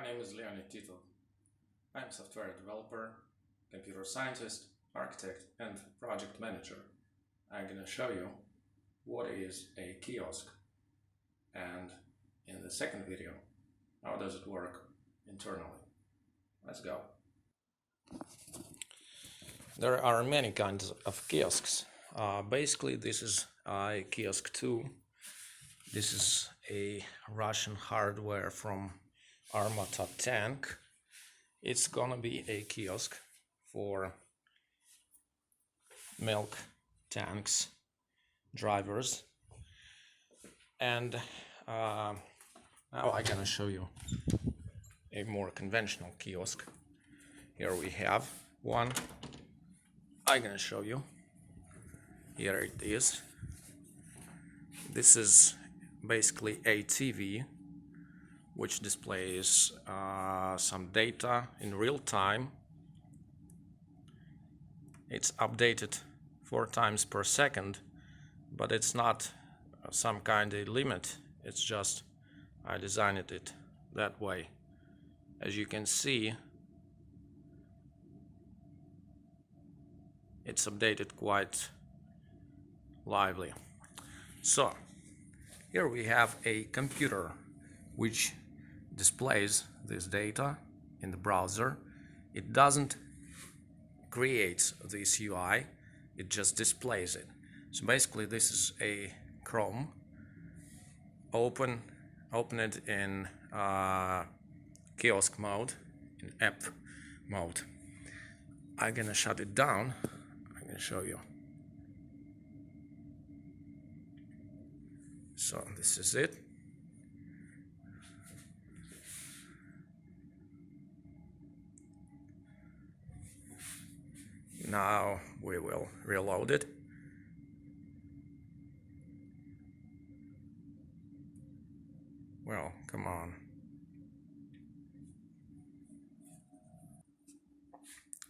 My name is Leonid Tito. I'm a software developer, computer scientist, architect, and project manager. I'm gonna show you what is a kiosk, and in the second video, how does it work internally. Let's go. There are many kinds of kiosks. Basically, this is a kiosk 2. This is a Russian hardware from Armata tank. It's gonna be a kiosk for milk tanks drivers, and now I'm gonna show you a more conventional kiosk. Here we have one. I'm gonna show you. Here it is. This is basically a TV which displays some data in real time. It's updated 4 times per second, but it's not some kind of limit. It's just I designed it that way. As you can see, it's updated quite lively. So here we have a computer which displays this data in the browser. It doesn't create this UI, it just displays it. So basically this is a Chrome. Open it in kiosk mode, in app mode. I'm gonna shut it down. I'm gonna show you. So this is it. Now we will reload it. Well, come on.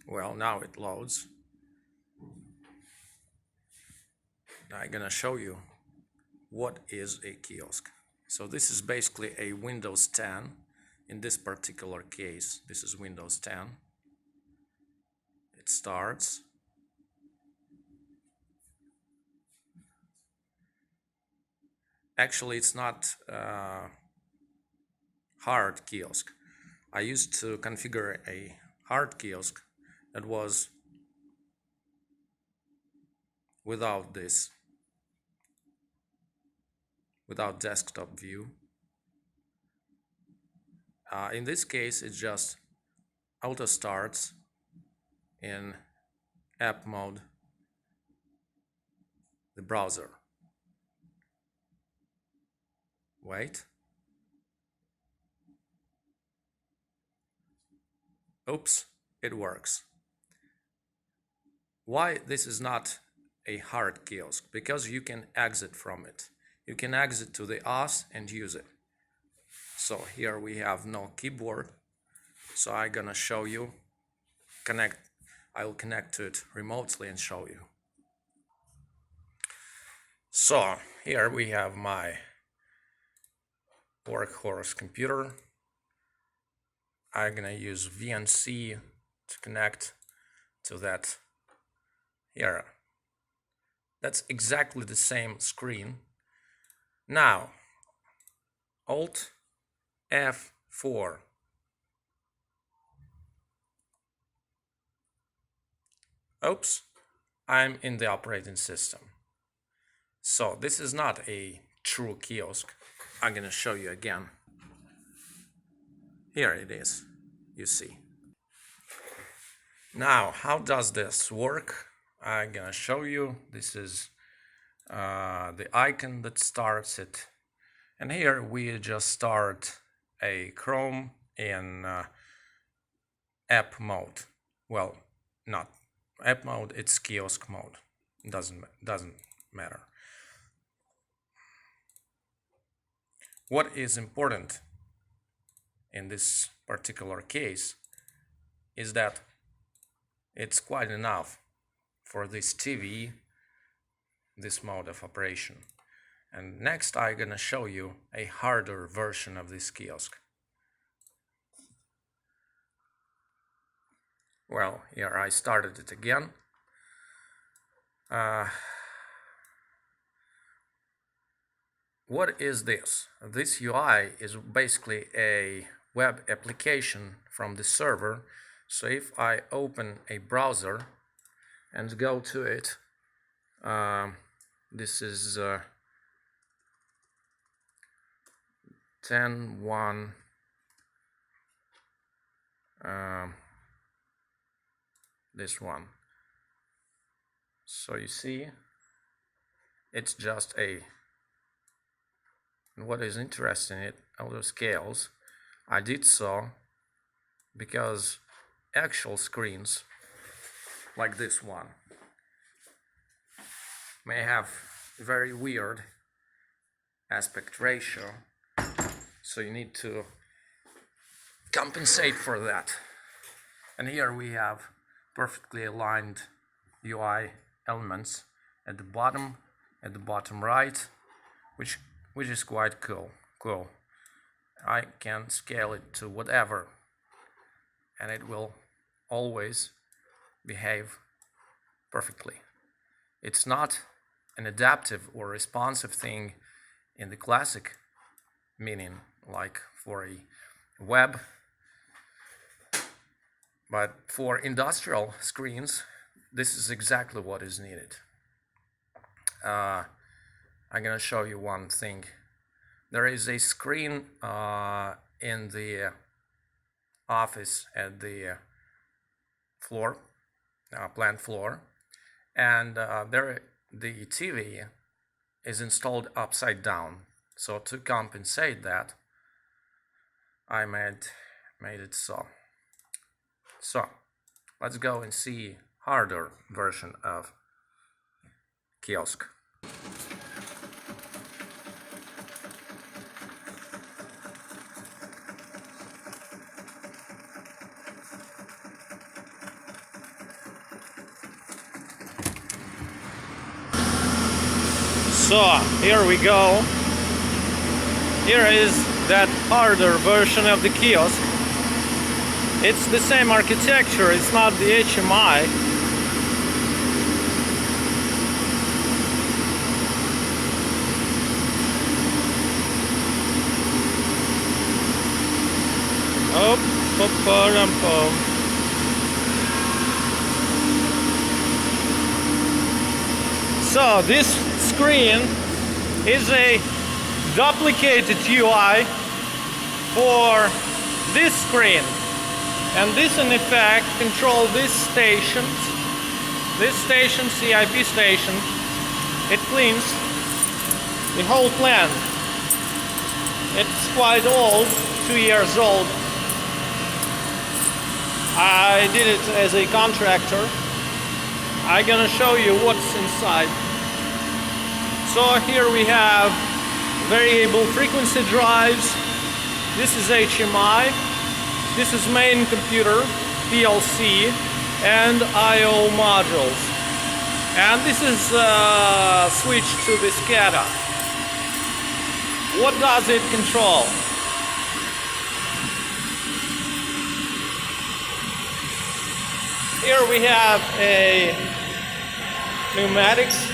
Well, now it loads. I'm gonna show you what is a kiosk. So this is basically a Windows 10. In this particular case, this is Windows 10. It starts. Actually, it's not hard kiosk. I used to configure a hard kiosk that was without this, without desktop view. In this case, it just auto starts in app mode, the browser. Wait. Oops, it works. Why this is not a hard kiosk? Because you can exit from it. You can exit to the OS and use it. So here we have no keyboard. So I'm gonna show you. I'll connect to it remotely and show you. So here we have my workhorse computer. I'm gonna use VNC to connect to that here. That's exactly the same screen. Now, Alt F4. Oops, I'm in the operating system. So this is not a true kiosk. I'm gonna show you again. Here it is, you see. Now, how does this work? I'm gonna show you. This is the icon that starts it. And here we just start a Chrome in app mode. Well, not app mode, it's kiosk mode. Doesn't matter. What is important in this particular case is that it's quite enough for this TV, this mode of operation. And next I'm gonna show you a harder version of this kiosk. Well, here I started it again. What is this? This UI is basically a web application from the server. So if I open a browser and go to it, this is 10.1 this one. So you see, it's just a, and what is interesting, it auto scales. I did so because actual screens like this one may have very weird aspect ratio, so you need to compensate for that. And here we have perfectly aligned UI elements at the bottom right, which is quite cool. I can scale it to whatever, and it will always behave perfectly. It's not an adaptive or responsive thing in the classic meaning, like for a web, but for industrial screens, this is exactly what is needed. I'm gonna show you one thing. There is a screen in the office at the floor, plant floor, and there the TV is installed upside down. So to compensate that, I made it so. So let's go and see harder version of kiosk. So here we go. Here is that harder version of the kiosk. It's the same architecture, it's not the HMI. So this screen is a duplicated UI for this screen, and this in effect control this station, CIP station. It cleans the whole plant. It's quite old, 2 years old. I did it as a contractor. I'm gonna show you what's inside. So here we have variable frequency drives. This is HMI. This is main computer, PLC, and I/O modules. And this is switched to the SCADA. What does it control? Here we have a pneumatics.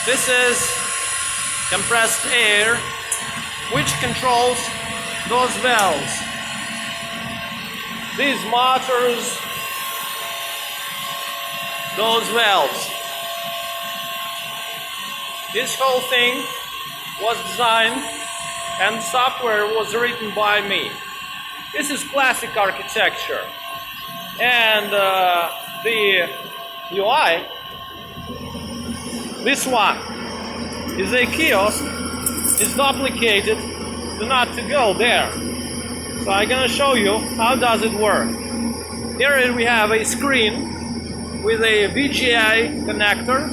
This is compressed air, which controls those valves. These motors, those valves. This whole thing was designed and software was written by me. This is classic architecture. And the UI, this one, is a kiosk, is duplicated to not to go there. So I'm gonna show you how does it work. Here we have a screen with a VGA connector,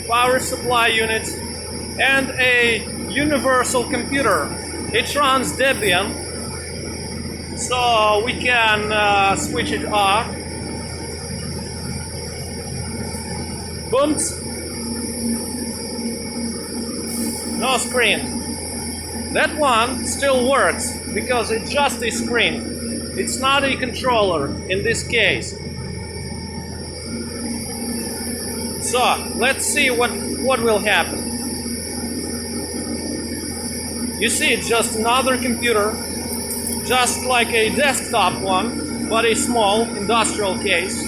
power supply unit, and a universal computer. It runs Debian, so we can switch it off. Booms. No screen. That one still works because it's just a screen. It's not a controller in this case. So let's see what will happen. You see, it's just another computer, just like a desktop one, but a small industrial case.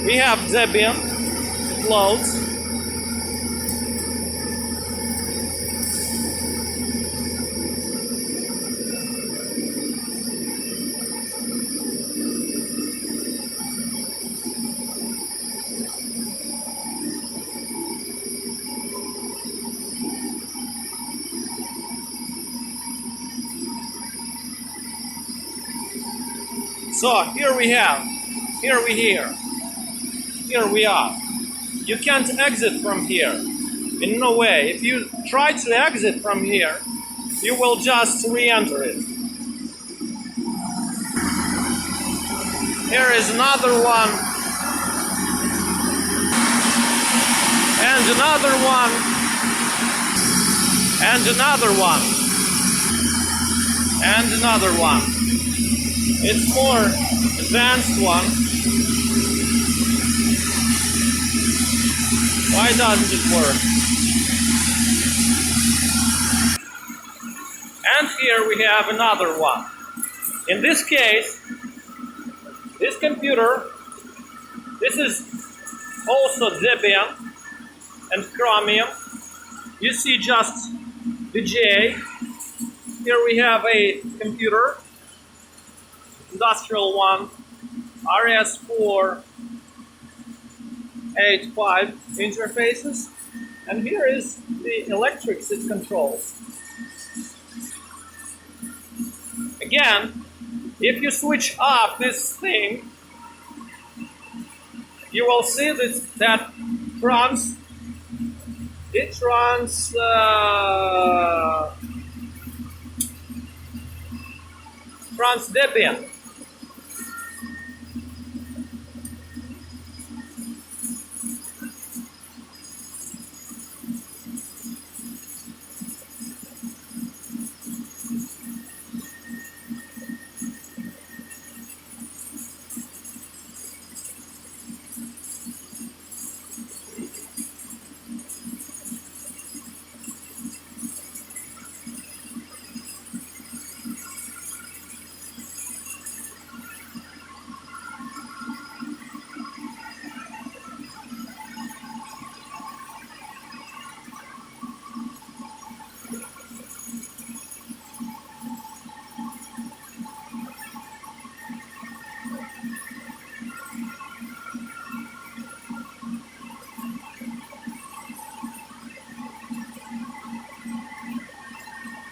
We have Debian, it loads. So here we are. You can't exit from here. In no way. If you try to exit from here, you will just re-enter it. Here is another one. And another one. And another one. And another one. It's more advanced one. Why doesn't it work? And here we have another one. In this case, this computer, this is also Debian and Chromium. You see just the J. Here we have a computer, industrial one, RS485 interfaces, and here is the electrics it controls. Again, if you switch off this thing, you will see that runs Debian.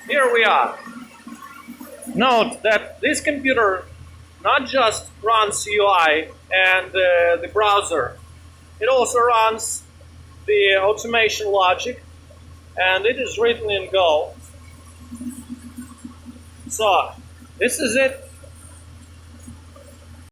Here we are. Note that this computer not just runs UI and the browser, it also runs the automation logic, and it is written in Go. So this is it.